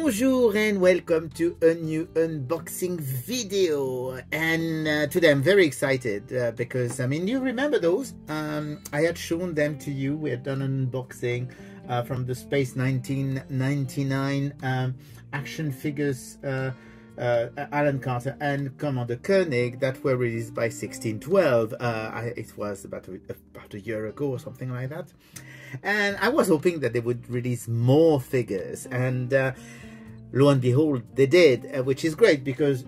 Bonjour and welcome to a new unboxing video, and today I'm very excited because I mean, you remember those? I had shown them to you. We had done an unboxing from the Space 1999 action figures, Alan Carter and Commander Koenig, that were released by 1612. It was about a year ago or something like that. And I was hoping that they would release more figures, and lo and behold, they did, which is great because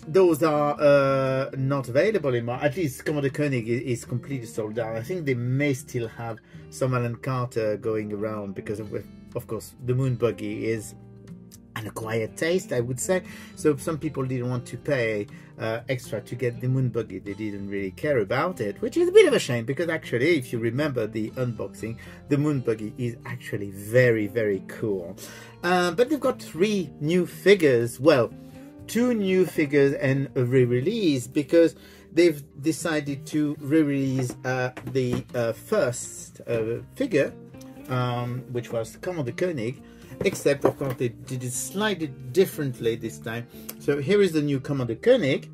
those are not available anymore. At least Commander Koenig is completely sold out. I think they may still have some Alan Carter going around because of course, the moon buggy is an acquired taste, I would say. So some people didn't want to pay extra to get the moon buggy. They didn't really care about it, which is a bit of a shame because actually, if you remember the unboxing, the moon buggy is actually very, very cool. But they've got 3 new figures. Well, 2 new figures and a re-release, because they've decided to re-release the first figure, which was Commander Koenig. Except, of course, they did it slightly differently this time. So here is the new Commander Koenig.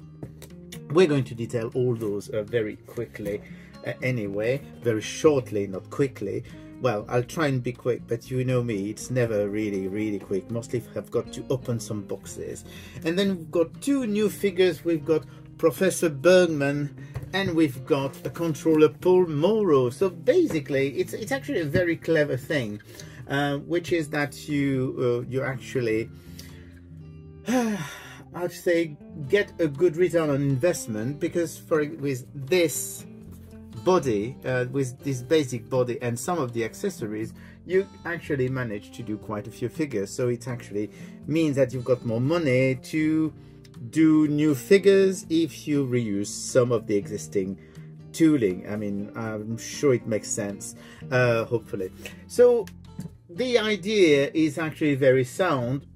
We're going to detail all those very quickly anyway, very shortly, not quickly. Well, I'll try and be quick, but you know me, it's never really quick. Mostly I've got to open some boxes. And then we've got 2 new figures. We've got Professor Bergman and we've got a controller Paul Morrow. So basically, it's actually a very clever thing. Which is that you actually, I'd say, get a good return on investment, because with this body, with this basic body and some of the accessories, you actually manage to do quite a few figures. So it actually means that you've got more money to do new figures if you reuse some of the existing tooling. I mean, I'm sure it makes sense, hopefully. So the idea is actually very sound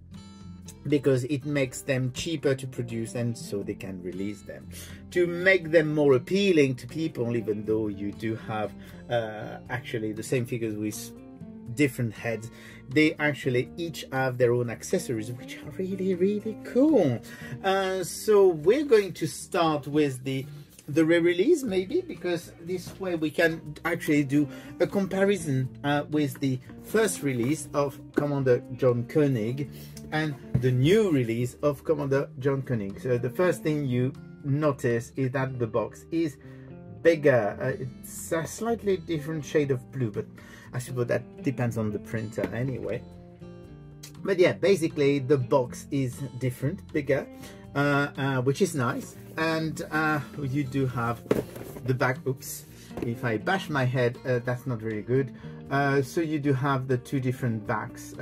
because it makes them cheaper to produce, and so they can release them to make them more appealing to people, even though you do have actually the same figures with different heads. They actually each have their own accessories, which are really cool. So we're going to start with the re-release, maybe, because this way we can actually do a comparison with the first release of Commander JOHN KOENIG and the new release of Commander JOHN KOENIG. So the first thing you notice is that the box is bigger. It's a slightly different shade of blue, but I suppose that depends on the printer anyway. But yeah, basically the box is different, bigger, which is nice. And you do have the back. Oops, if I bash my head, that's not really good. So you do have the 2 different backs,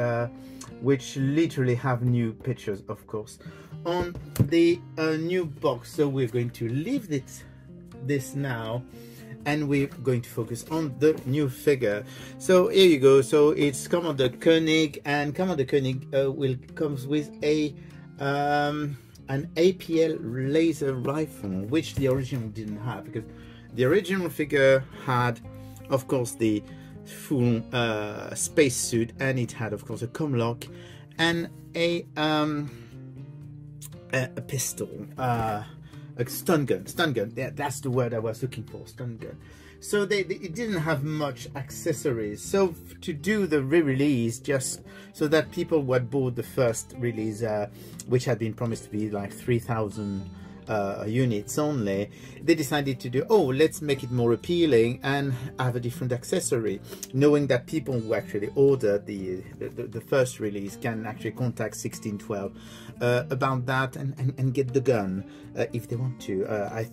which literally have new pictures, of course, on the new box. So we're going to leave this now, and we're going to focus on the new figure. So here you go. So it's Commander Koenig, and Commander Koenig comes with an APL laser rifle, which the original didn't have, because the original figure had, of course, the full spacesuit, and it had, of course, a comlock and a pistol, a stun gun. Yeah, that's the word I was looking for, stun gun. So it didn't have much accessories. So to do the re-release, just so that people who had bought the first release, which had been promised to be like 3,000 units only, they decided to do, oh, let's make it more appealing and have a different accessory, knowing that people who actually ordered the first release can actually contact 1612 about that and get the gun if they want to. I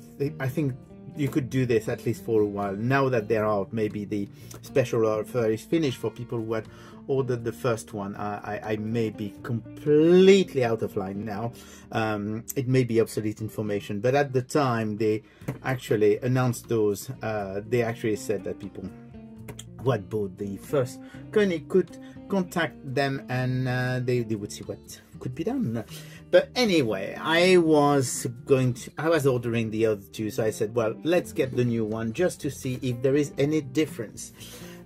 think you could do this at least for a while. Now that they're out, maybe the special offer is finished for people who had ordered the first one. I may be completely out of line now. It may be obsolete information, but at the time they actually announced those, they actually said that people who had bought the first Koenig could contact them, and they would see what could be done. But anyway, I was ordering the other 2, so I said, well, let's get the new one just to see if there is any difference.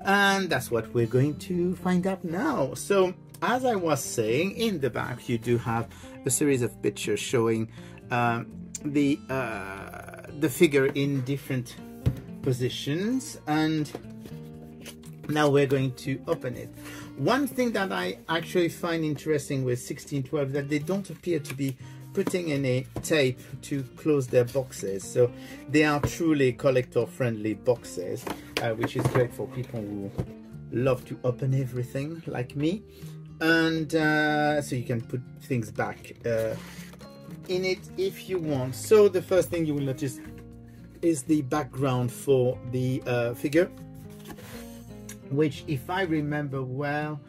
And that's what we're going to find out now. So as I was saying, in the back you do have a series of pictures showing the figure in different positions, and now we're going to open it. One thing that I actually find interesting with 1612 that they don't appear to be putting any tape to close their boxes, so they are truly collector friendly boxes, which is great for people who love to open everything like me. And so you can put things back in it if you want. So the first thing you will notice is the background for the figure, which, if I remember well,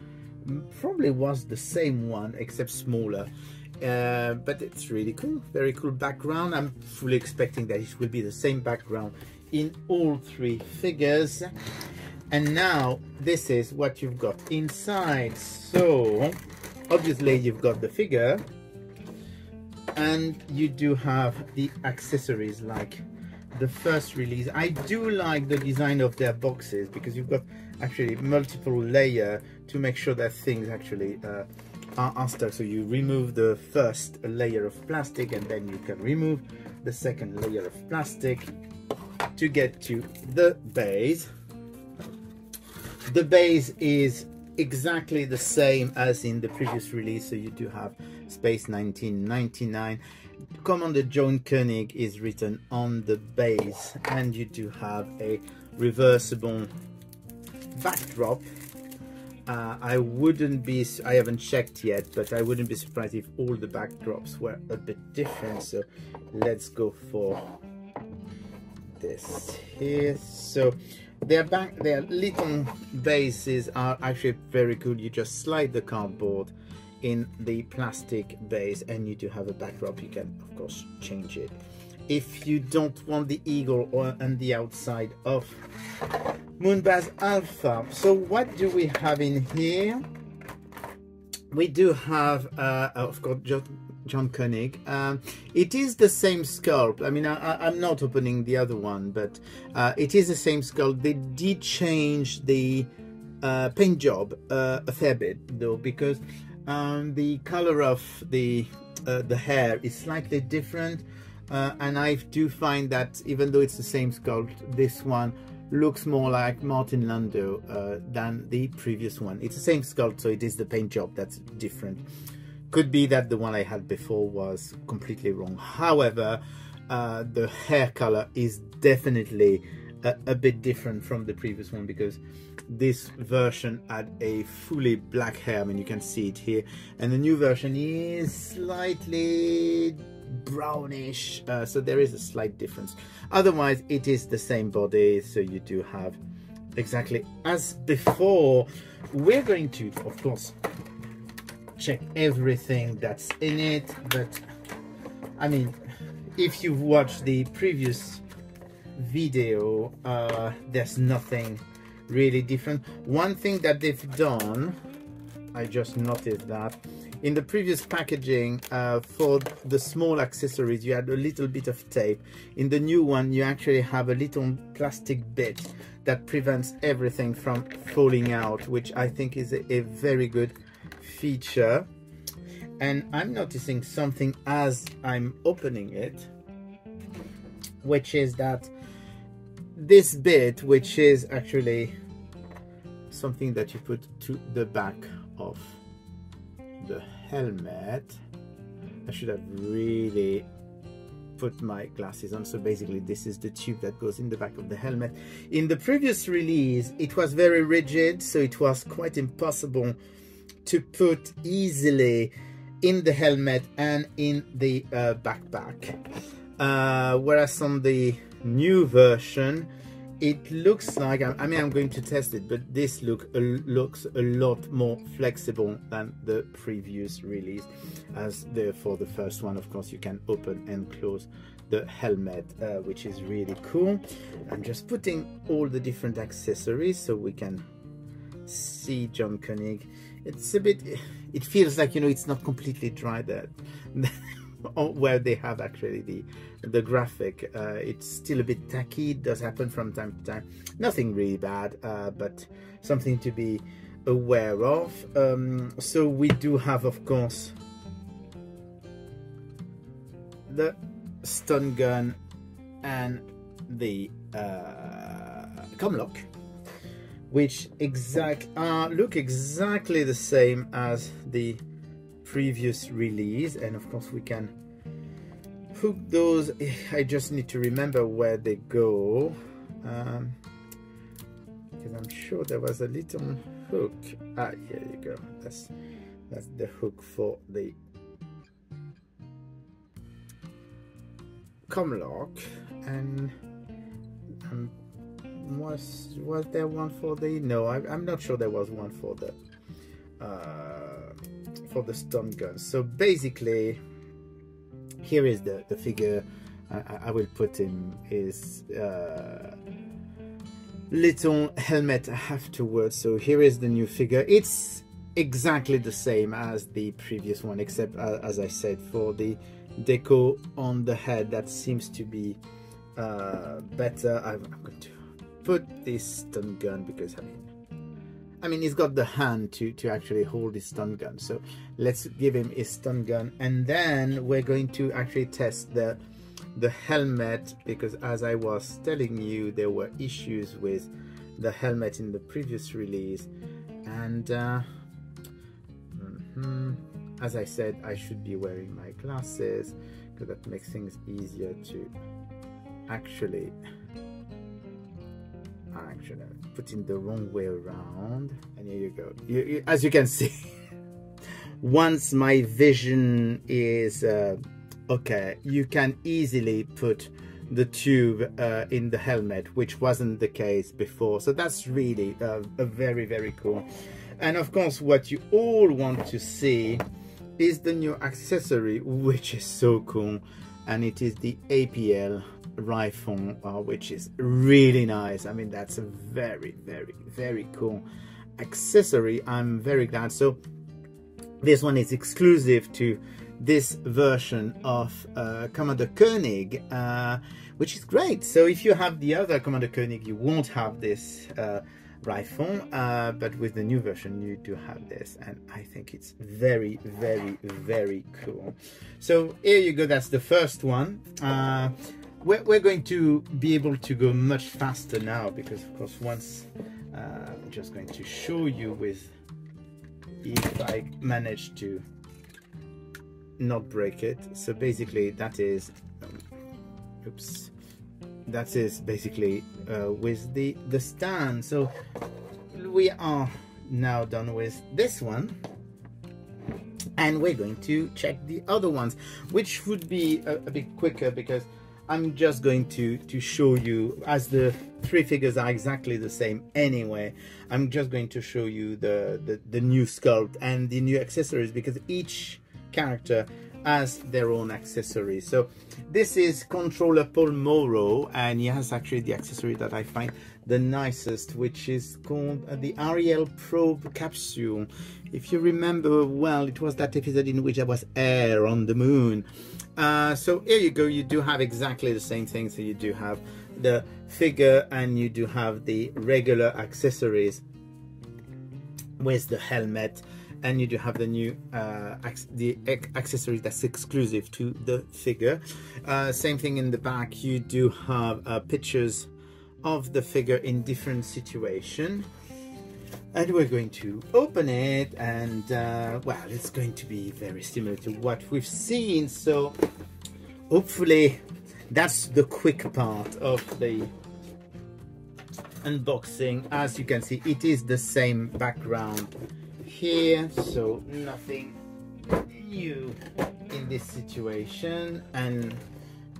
probably was the same one except smaller. But it's really cool, very cool background. I'm fully expecting that it will be the same background in all three figures. And now this is what you've got inside. So obviously you've got the figure, and you do have the accessories like the first release. I do like the design of their boxes because you've got actually multiple layer to make sure that things actually are stuck. So you remove the first layer of plastic, and then you can remove the second layer of plastic to get to the base. The base is exactly the same as in the previous release, so you do have Space 1999. Commander JOHN KOENIG is written on the base, and you do have a reversible backdrop. I haven't checked yet, but I wouldn't be surprised if all the backdrops were a bit different. So let's go for this here. So their little bases are actually very cool. You just slide the cardboard in the plastic base, and you do have a backdrop. You can of course change it if you don't want the eagle on the outside of Moonbase Alpha. So what do we have in here? We do have of course JOHN KOENIG. It is the same sculpt. I mean, I'm not opening the other one, but it is the same sculpt. They did change the paint job a fair bit though, because the color of the hair is slightly different, and I do find that even though it's the same sculpt, this one looks more like Martin Landau than the previous one. It's the same sculpt, so it is the paint job that's different. Could be that the one I had before was completely wrong. However, the hair color is definitely a bit different from the previous one, because this version had a fully black hair. I mean, you can see it here, and the new version is slightly brownish, so there is a slight difference. Otherwise it is the same body, so you do have exactly as before. We're going to of course check everything that's in it, but I mean, if you've watched the previous video, there's nothing really different. One thing that they've done, I just noticed that in the previous packaging, for the small accessories you had a little bit of tape. In the new one you actually have a little plastic bit that prevents everything from falling out, which I think is a very good feature. And I'm noticing something as I'm opening it, which is that this bit, which is actually something that you put to the back of the helmet. I should have really put my glasses on. So basically this is the tube that goes in the back of the helmet. In the previous release it was very rigid, so it was quite impossible to put easily in the helmet and in the backpack, whereas on the new version it looks like, I mean, I'm going to test it, but this looks a lot more flexible than the previous release. As for the first one, of course, you can open and close the helmet, which is really cool. I'm just putting all the different accessories so we can see JOHN KOENIG. It's a bit, it feels like, you know, it's not completely dry there. Where they have actually the graphic, it's still a bit tacky. It does happen from time to time. Nothing really bad, but something to be aware of. So we do have, of course, the stun gun and the Comlock, which look exactly the same as the previous release, and of course we can hook those. I just need to remember where they go, because I'm sure there was a little hook. Here you go. That's the hook for the Comlock. And was there one for the? No, I'm not sure there was one for the stun gun. So basically, here is the figure. I will put in his little helmet afterwards. So here is the new figure. It's exactly the same as the previous one, except as I said, for the deco on the head, that seems to be better. I'm going to put this stun gun because I mean he's got the hand to actually hold his stun gun. So let's give him his stun gun, and then we're going to actually test the helmet, because as I was telling you, there were issues with the helmet in the previous release, and as I said, I should be wearing my glasses because that makes things easier to actually put in the wrong way around. And here you go. As you can see, once my vision is okay, you can easily put the tube in the helmet, which wasn't the case before. So that's really a very, very cool. And of course, what you all want to see is the new accessory, which is so cool, and it is the APL rifle, which is really nice. I mean, that's a very, very, very cool accessory. I'm very glad. So this one is exclusive to this version of Commander Koenig, which is great. So if you have the other Commander Koenig, you won't have this rifle, but with the new version you do have this, and I think it's very, very, very cool. So here you go, that's the first one. We're going to be able to go much faster now, because of course once I'm just going to show you with, if I manage to not break it. So basically that is oops, that is basically with the stand. So we are now done with this one, and we're going to check the other ones, which would be a bit quicker, because I'm just going to show you, as the three figures are exactly the same anyway, I'm just going to show you the new sculpt and the new accessories, because each character has their own accessories. So this is controller Paul Morrow, and he has actually the accessory that I find the nicest, which is called the Ariel Probe Capsule. If you remember well, it was that episode in which there was air on the moon. So here you go, you do have exactly the same thing. So you do have the figure, and you do have the regular accessories with the helmet, and you do have the new accessory that's exclusive to the figure. Same thing in the back, you do have pictures of the figure in different situations. And we're going to open it, and well, it's going to be very similar to what we've seen. So hopefully that's the quick part of the unboxing. As you can see, it is the same background here, so nothing new in this situation. And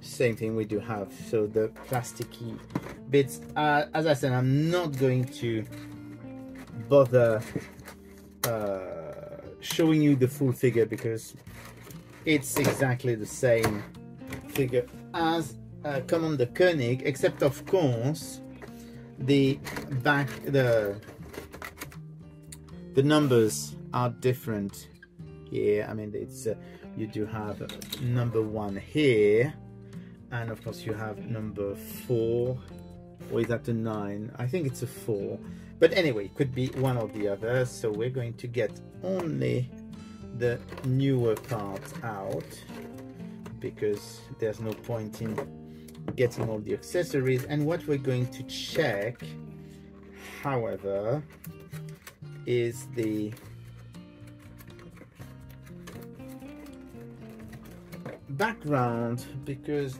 same thing we do have, so the plasticky bits. As I said, I'm not going to bother showing you the full figure, because it's exactly the same figure as Commander Koenig, except of course the back, the numbers are different here. I mean, it's you do have number 1 here, and of course you have number 4 or is that a 9? I think it's a 4, but anyway, it could be one or the other. So we're going to get only the newer part out, because there's no point in getting all the accessories. And what we're going to check, however, is the background, because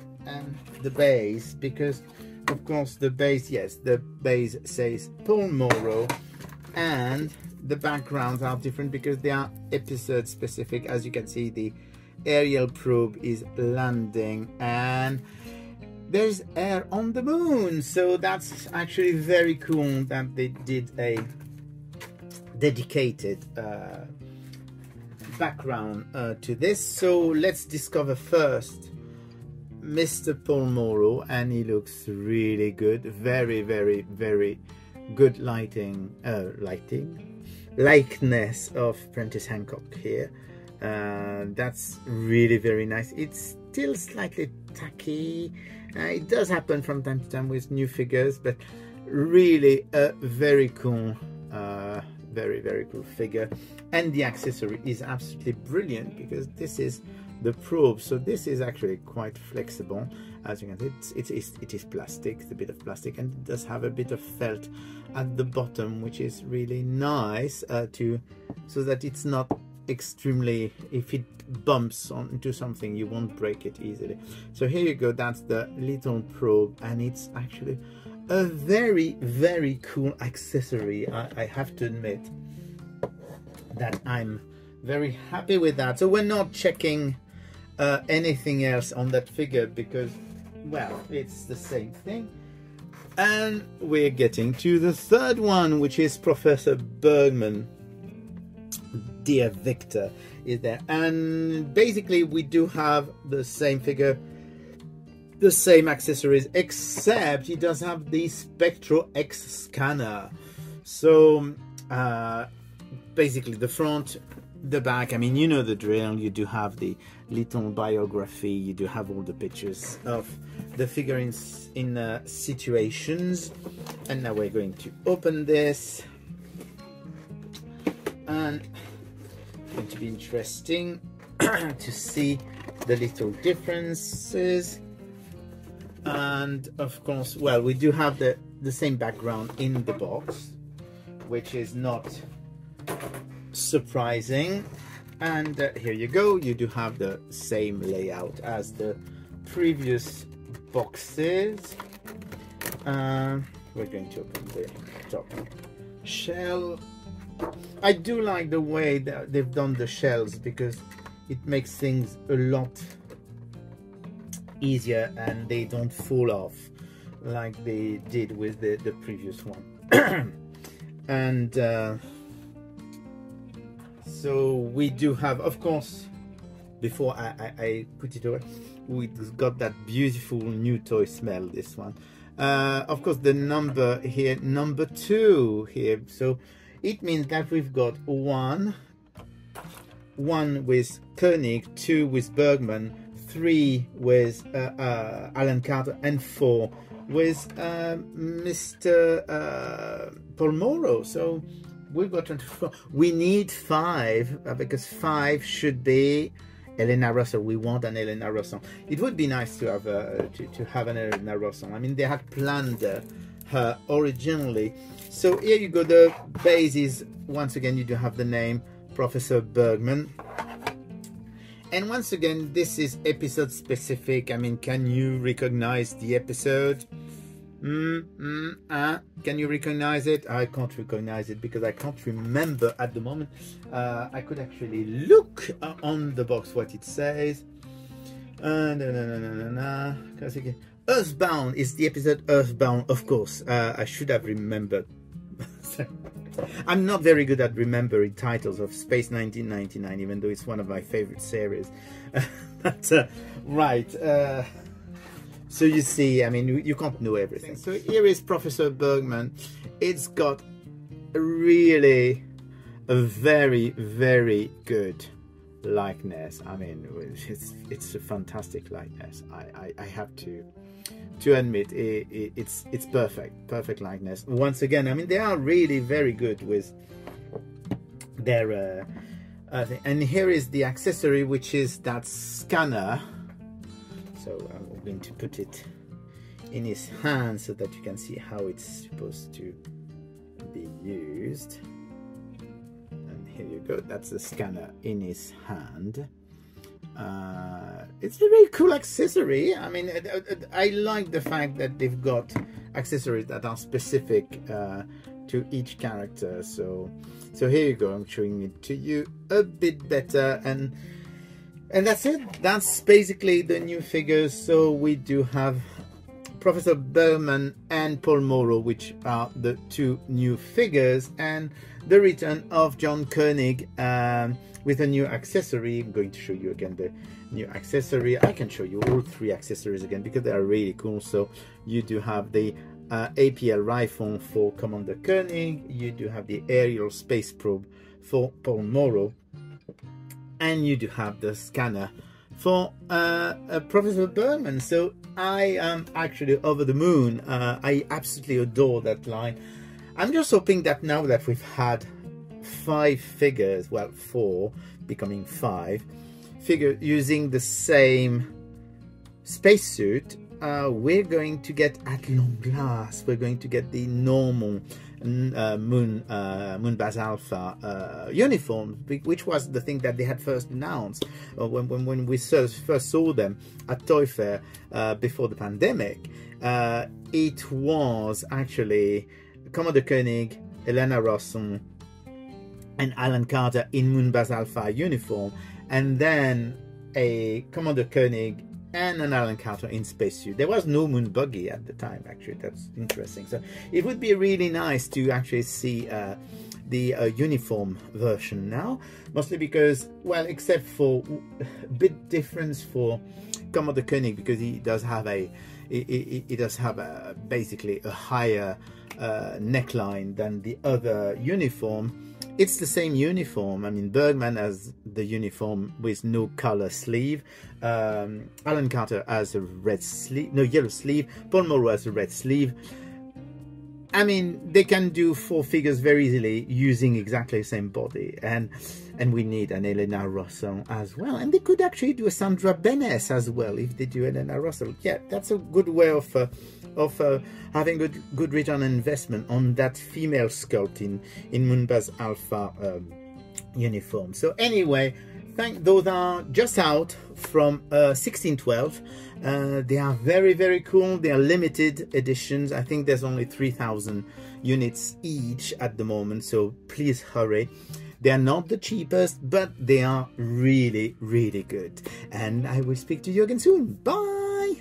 the base, because of course the base, yes, the base says Paul Morrow, and the backgrounds are different because they are episode specific. As you can see, the aerial probe is landing and there's air on the moon, so that's actually very cool that they did a dedicated background to this. So let's discover first Mr. Paul Morrow, and he looks really good. Very, very, very good likeness of Prentice Hancock here. That's really very nice. It's still slightly tacky. It does happen from time to time with new figures, but really a very cool, very, very cool figure. And the accessory is absolutely brilliant, because this is the probe, so this is actually quite flexible. As you can see, it is plastic. It's a bit of plastic, and it does have a bit of felt at the bottom, which is really nice so that it's not extremely, if it bumps into something, you won't break it easily. So here you go, that's the little probe, and it's actually a very, very cool accessory. I have to admit that I'm very happy with that. So we're not checking anything else on that figure, because, well, it's the same thing. And we're getting to the third one, which is Professor Bergman. Dear Victor is there, and basically we do have the same figure, the same accessories, except he does have the Spectro X scanner. So basically the front, the back, I mean, you know the drill. You do have the little biography, you do have all the pictures of the figurines in situations. And now we're going to open this, and it's going to be interesting to see the little differences. And of course, well, we do have the same background in the box, which is not surprising. And here you go, you do have the same layout as the previous boxes. We're going to open the top shell. I do like the way that they've done the shells, because it makes things a lot easier and they don't fall off like they did with the previous one. And so we do have, of course, before I put it away, we got that beautiful new toy smell, this one. Of course, the number here, number 2 here, so it means that we've got one with Koenig, 2 with Bergman, 3 with Alan Carter, and 4 with Mr. Paul Morrow. So we've got 24. We need 5 because 5 should be Elena Russell. We want an Elena Russell. It would be nice to have to have an Elena Russell. I mean, they had planned her originally. So here you go. The base is, once again, you do have the name Professor Bergman. And once again, this is episode specific. I mean, can you recognize the episode? Can you recognize it? I can't recognize it because I can't remember at the moment. I could actually look on the box what it says. Earthbound is the episode Earthbound, of course. I should have remembered. I'm not very good at remembering titles of Space 1999, even though it's one of my favorite series. But right, so you see, I mean, you can't know everything. So here is Professor Bergman. It's got really a very, very good likeness. I mean, it's a fantastic likeness. I have to to admit it's perfect likeness. Once again, I mean, they are really very good with their and here is the accessory, which is that scanner. So I'm going to put it in his hand so that you can see how it's supposed to be used. And here you go, that's the scanner in his hand. It's a very cool accessory. I mean, I like the fact that they've got accessories that are specific to each character. So here you go, I'm showing it to you a bit better, and that's it. That's basically the new figures. So we do have Professor Bergman and Paul Morrow, which are the two new figures, and the return of JOHN KOENIG with a new accessory. I'm going to show you again the new accessory. I can show you all three accessories again because they are really cool. So you do have the APL rifle for Commander Koenig, you do have the aerial space probe for Paul Morrow, and you do have the scanner for Professor Bergman. So I am actually over the moon. I absolutely adore that line. I'm just hoping that now that we've had 5 figures, well, 4 becoming 5 figures using the same spacesuit, we're going to get, at long last, we're going to get the normal Moonbase Alpha uniform, which was the thing that they had first announced when we first saw them at Toy Fair before the pandemic. It was actually Commander Koenig, Elena Rosson, and Alan Carter in Moonbase Alpha uniform, and then a Commander Koenig and an Alan Carter in spacesuit. There was no moon buggy at the time, actually. That's interesting. So it would be really nice to actually see the uniform version now, mostly because, well, except for a bit difference for Commander Koenig, because he does have a basically a higher neckline than the other uniform. It's the same uniform. I mean, Bergman has the uniform with no color sleeve. Alan Carter has a red sleeve, no, yellow sleeve. Paul Morrow has a red sleeve. I mean, they can do 4 figures very easily using exactly the same body, and we need an Elena Rosson as well. And they could actually do a Sandra Benes as well if they do Elena Rosson. Yeah, that's a good way of having a good return on investment on that female sculpt in Moonbase Alpha uniform. So anyway, those are just out from 1612. They are very, very cool. They are limited editions. I think there's only 3,000 units each at the moment, so please hurry. They are not the cheapest, but they are really, really good. And I will speak to you again soon. Bye!